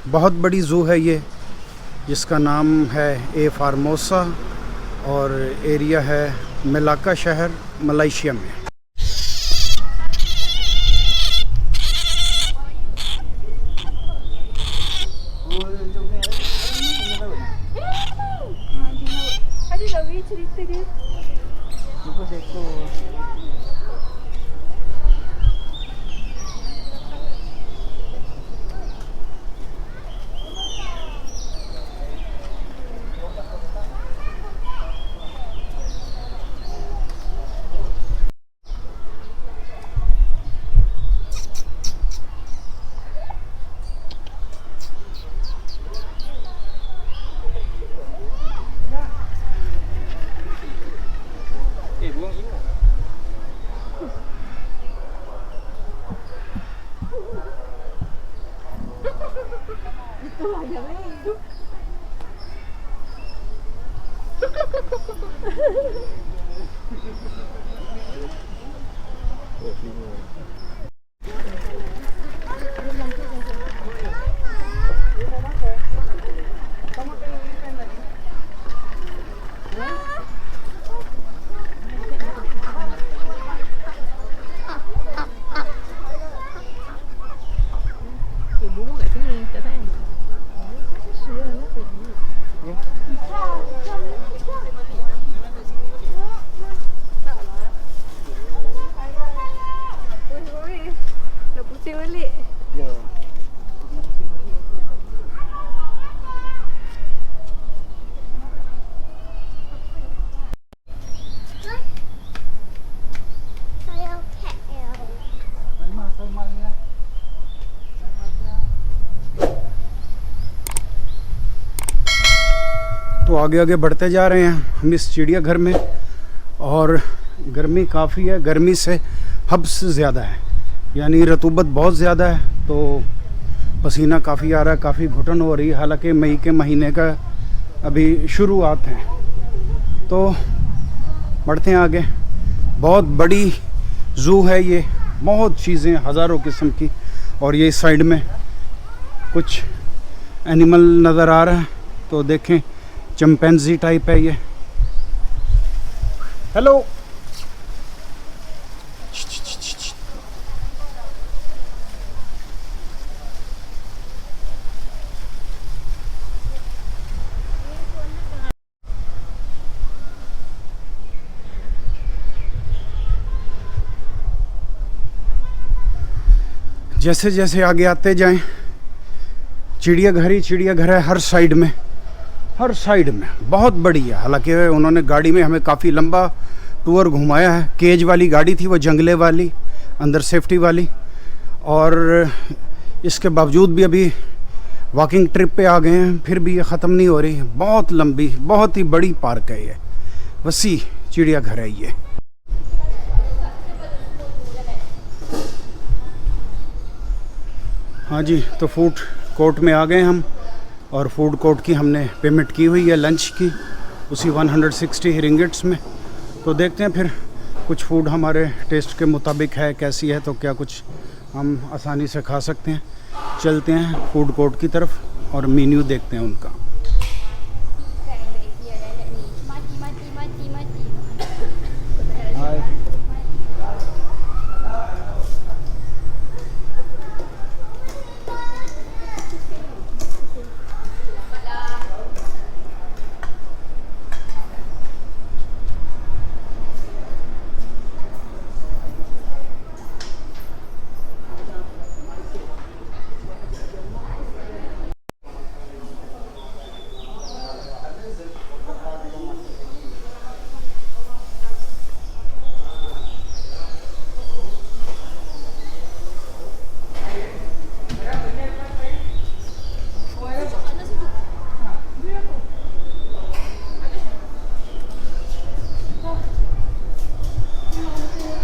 बहुत बड़ी ज़ू है ये, जिसका नाम है ए फार्मोसा और एरिया है मलाक्का शहर, मलेशिया में। तो आगे आगे बढ़ते जा रहे हैं हम इस चिड़ियाघर में, और गर्मी काफ़ी है, गर्मी से हब्स ज़्यादा है, यानी रतूबत बहुत ज़्यादा है, तो पसीना काफ़ी आ रहा है, काफ़ी घुटन हो रही है। हालांकि मई के महीने का अभी शुरुआत है। तो बढ़ते हैं आगे। बहुत बड़ी ज़ू है ये, बहुत चीज़ें हज़ारों किस्म की, और ये साइड में कुछ एनिमल नज़र आ रहा है, तो देखें चिंपैंजी टाइप है ये। हेलो, जैसे जैसे आगे आते जाएं, चिड़ियाघर ही चिड़ियाघर है हर साइड में, हर साइड में बहुत बड़ी है। हालांकि उन्होंने गाड़ी में हमें काफ़ी लंबा टूर घुमाया है। केज वाली गाड़ी थी वो, जंगले वाली, अंदर सेफ्टी वाली, और इसके बावजूद भी अभी वॉकिंग ट्रिप पे आ गए हैं, फिर भी ये ख़त्म नहीं हो रही। बहुत लंबी, बहुत ही बड़ी पार्क है ये, वसी चिड़ियाघर है ये। हाँ जी, तो फूड कोर्ट में आ गए हम, और फूड कोर्ट की हमने पेमेंट की हुई है लंच की, उसी 160 रिंगिट्स में। तो देखते हैं फिर कुछ फूड हमारे टेस्ट के मुताबिक है, कैसी है, तो क्या कुछ हम आसानी से खा सकते हैं। चलते हैं फूड कोर्ट की तरफ और मेन्यू देखते हैं उनका।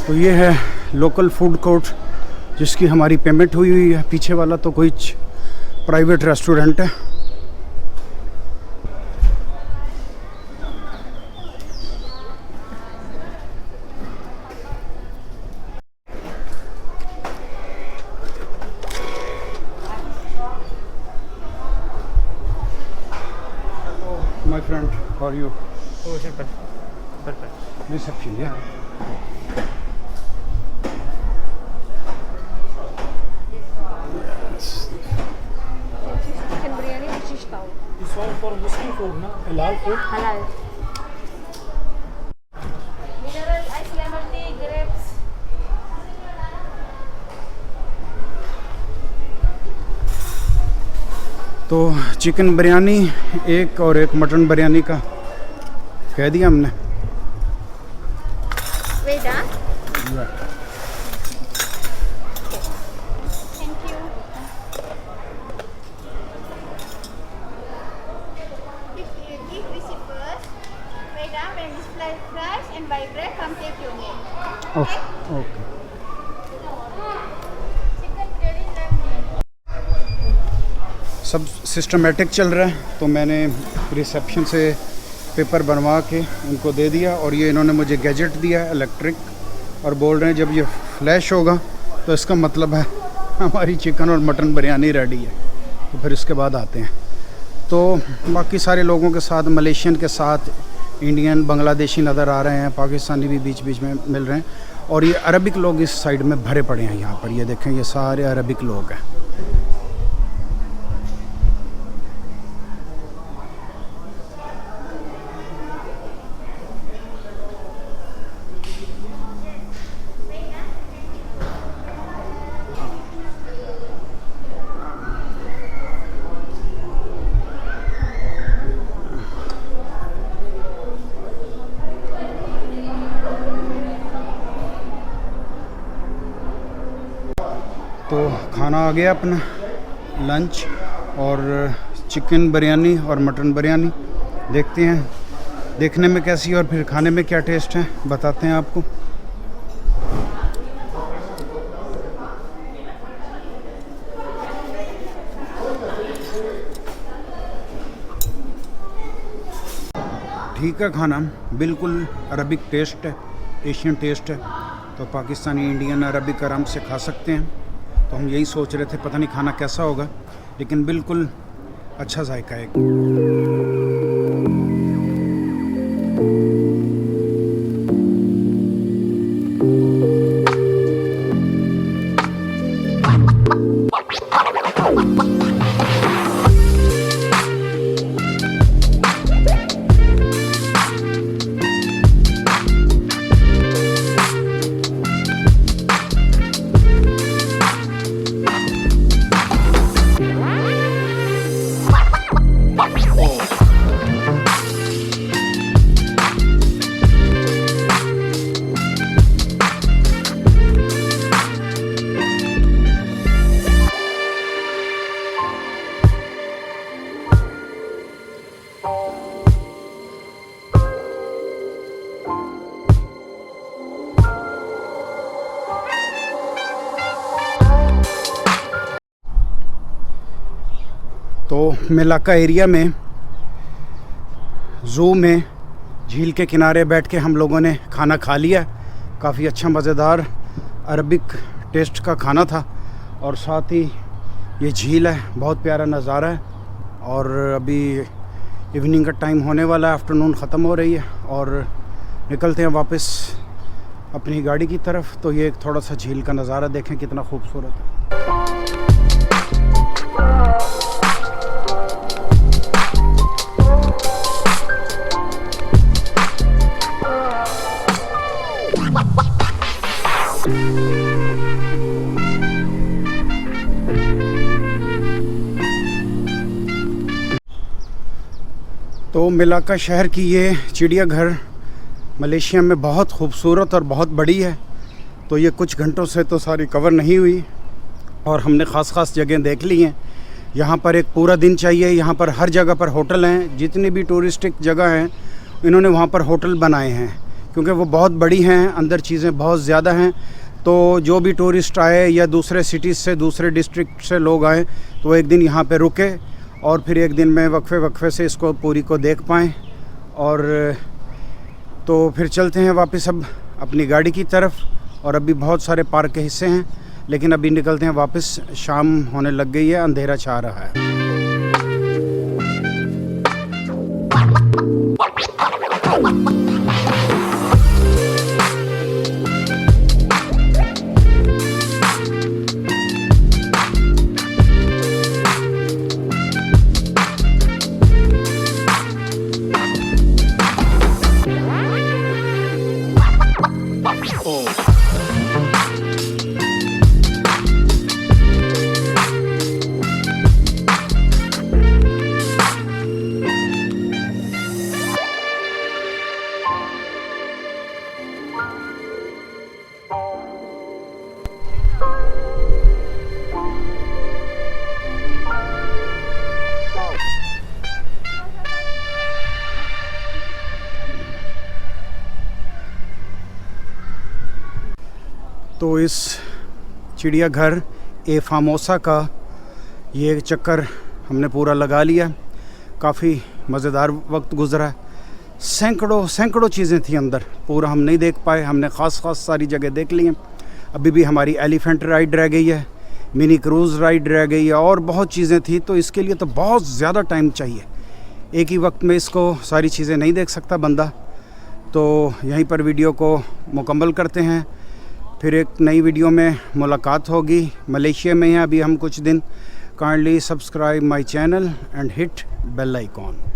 तो ये है लोकल फूड कोर्ट जिसकी हमारी पेमेंट हुई है। पीछे वाला तो कोई प्राइवेट रेस्टोरेंट है। my friend, how are you? Oh, perfect. Reception, yeah. Chicken biryani with shish tao. This one for Muslim food, na? Halal food. Halal. Mineral ice lemon tea, grapes. तो chicken biryani एक और एक mutton biryani का कह दिया हमने। Wait, huh? Thank you. If you give receipt first, wait, huh? When this price and buy bread, come take your name. Okay okay. Chicken biryani lemon. सब systematic चल रहा है, तो मैंने रिसेप्शन से पेपर बनवा के उनको दे दिया और ये इन्होंने मुझे गैजेट दिया है इलेक्ट्रिक, और बोल रहे हैं जब ये फ्लैश होगा तो इसका मतलब है हमारी चिकन और मटन बिरयानी रेडी है। तो फिर इसके बाद आते हैं। तो बाकी सारे लोगों के साथ, मलेशियन के साथ इंडियन, बांग्लादेशी नज़र आ रहे हैं, पाकिस्तानी भी बीच बीच में मिल रहे हैं, और ये अरबिक लोग इस साइड में भरे पड़े हैं। यहाँ पर ये देखें, ये सारे अरबिक लोग हैं। तो खाना आ गया अपना लंच, और चिकन बिरयानी और मटन बिरयानी। देखते हैं देखने में कैसी है और फिर खाने में क्या टेस्ट है, बताते हैं आपको। ठीक है, खाना बिल्कुल अरबिक टेस्ट है, एशियन टेस्ट है। तो पाकिस्तानी, इंडियन, अरबिक आराम से खा सकते हैं। तो हम यही सोच रहे थे, पता नहीं खाना कैसा होगा, लेकिन बिल्कुल अच्छा जायका है। तो मेलाका एरिया में, ज़ू में, झील के किनारे बैठ के हम लोगों ने खाना खा लिया। काफ़ी अच्छा मज़ेदार अरबिक टेस्ट का खाना था, और साथ ही ये झील है, बहुत प्यारा नज़ारा है। और अभी इवनिंग का टाइम होने वाला है, आफ्टरनून ख़त्म हो रही है, और निकलते हैं वापस अपनी गाड़ी की तरफ। तो ये एक थोड़ा सा झील का नज़ारा देखें, कितना खूबसूरत है। तो मेलाका शहर की ये चिड़ियाघर मलेशिया में बहुत खूबसूरत और बहुत बड़ी है। तो ये कुछ घंटों से तो सारी कवर नहीं हुई, और हमने ख़ास जगह देख ली हैं। यहाँ पर एक पूरा दिन चाहिए। यहाँ पर हर जगह पर होटल हैं, जितनी भी टूरिस्टिक जगह हैं इन्होंने वहाँ पर होटल बनाए हैं, क्योंकि वो बहुत बड़ी हैं, अंदर चीज़ें बहुत ज़्यादा हैं। तो जो भी टूरिस्ट आए या दूसरे सिटीज़ से, दूसरे डिस्ट्रिक्ट से लोग आए, तो एक दिन यहाँ पे रुके और फिर एक दिन में वक्फे से इसको पूरी को देख पाएँ। और तो फिर चलते हैं वापस अब अपनी गाड़ी की तरफ। और अभी बहुत सारे पार्क के हिस्से हैं, लेकिन अभी निकलते हैं वापस। शाम होने लग गई है, अंधेरा छा रहा है। तो इस चिड़ियाघर ए फामोसा का ये चक्कर हमने पूरा लगा लिया। काफ़ी मज़ेदार वक्त गुज़रा। सैकड़ों चीज़ें थी अंदर, पूरा हम नहीं देख पाए। हमने ख़ास सारी जगह देख ली हैं। अभी भी हमारी एलिफेंट राइड रह गई है, मिनी क्रूज़ राइड रह गई है और बहुत चीज़ें थी। तो इसके लिए तो बहुत ज़्यादा टाइम चाहिए, एक ही वक्त में इसको सारी चीज़ें नहीं देख सकता बंदा। तो यहीं पर वीडियो को मुकम्मल करते हैं, फिर एक नई वीडियो में मुलाकात होगी। मलेशिया में हैं अभी हम कुछ दिन। Kindly subscribe my channel and hit bell icon.